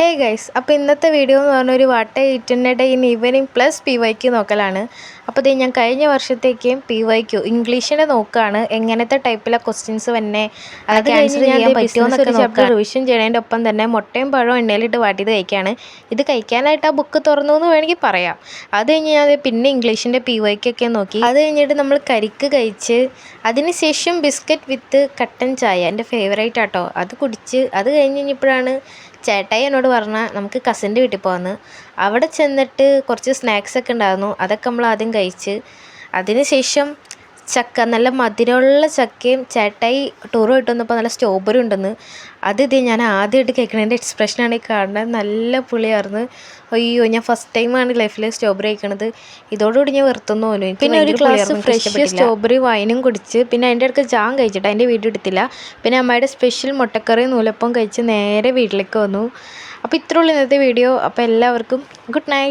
Hey guys, അപ്പോൾ ഇന്നത്തെ video എന്ന് പറഞ്ഞാൽ ഒരു what I eat in A day in evening plus PYQ നോക്കലാണ്. അപ്പോൾ ഇത് ഞാൻ കഴിഞ്ഞ വർഷത്തേക്കും PYQ ഇംഗ്ലീഷിനെ നോക്കുകയാണ്. എങ്ങനത്തെ ടൈപ്പിലെ ക്വസ്റ്റ്യൻസ് തന്നെ അതൊക്കെ ആൻസർ ചെയ്യാൻ പറ്റുമോ എന്നൊക്കെ ചാപ്റ്റർ റിവിഷൻ ചെയ്യണതിൻ്റെ ഒപ്പം തന്നെ മുട്ടയും പഴവും എണ്ണയിലിട്ട് വാട്ടിയത് കഴിക്കുകയാണ്. ഇത് കഴിക്കാനായിട്ട് ആ ബുക്ക് തുറന്നു എന്ന് വേണമെങ്കിൽ പറയാം. അത് കഴിഞ്ഞ് ഞാൻ പിന്നെ ഇംഗ്ലീഷിൻ്റെ PYQ ഒക്കെ നോക്കി. അത് കഴിഞ്ഞിട്ട് നമ്മൾ കരിക്ക് കഴിച്ച് അതിനുശേഷം ബിസ്ക്കറ്റ് വിത്ത് കട്ടൻ ചായ എൻ്റെ ഫേവറേറ്റ് ആട്ടോ, അത് കുടിച്ച് അത് കഴിഞ്ഞപ്പോഴാണ് ചേട്ടായി എന്നോട് പറഞ്ഞാൽ നമുക്ക് കസിൻ്റെ വീട്ടിൽ പോകാമെന്ന്. അവിടെ ചെന്നിട്ട് കുറച്ച് സ്നാക്സൊക്കെ ഉണ്ടായിരുന്നു, അതൊക്കെ നമ്മൾ ആദ്യം കഴിച്ച് അതിന് ശേഷം ചക്ക, നല്ല മധുരമുള്ള ചക്കയും ചേട്ടായി ടൂർ പോയിട്ട് വന്നപ്പോൾ നല്ല സ്ട്രോബെറി ഉണ്ടെന്ന്. ഇത് ഞാൻ ആദ്യമായിട്ട് കഴിക്കണതിൻ്റെ എക്സ്പ്രഷനാണ് ഈ കാണുന്നത്. നല്ല പുളിയായിരുന്നു. അയ്യോ, ഞാൻ ഫസ്റ്റ് ടൈമാണ് ലൈഫിൽ സ്ട്രോബെറി കഴിക്കണത്. ഇതോടുകൂടി ഞാൻ വെറുത്തുന്നു പോലും. പിന്നെ ഒരു ഗ്ലാസ് ഫ്രഷ് സ്ട്രോബെറി വൈനും കുടിച്ച് പിന്നെ അതിൻ്റെ അടുത്ത് ജാം കഴിച്ചിട്ട് അതിൻ്റെ വീഡിയോ എടുത്തില്ല. പിന്നെ അമ്മയുടെ സ്പെഷ്യൽ മുട്ടക്കറി നൂലപ്പം കഴിച്ച് നേരെ വീട്ടിലേക്ക് വന്നു. അപ്പോൾ ഇത്രയുള്ളൂ ഇന്നത്തെ വീഡിയോ. അപ്പോൾ എല്ലാവർക്കും ഗുഡ് നൈറ്റ്.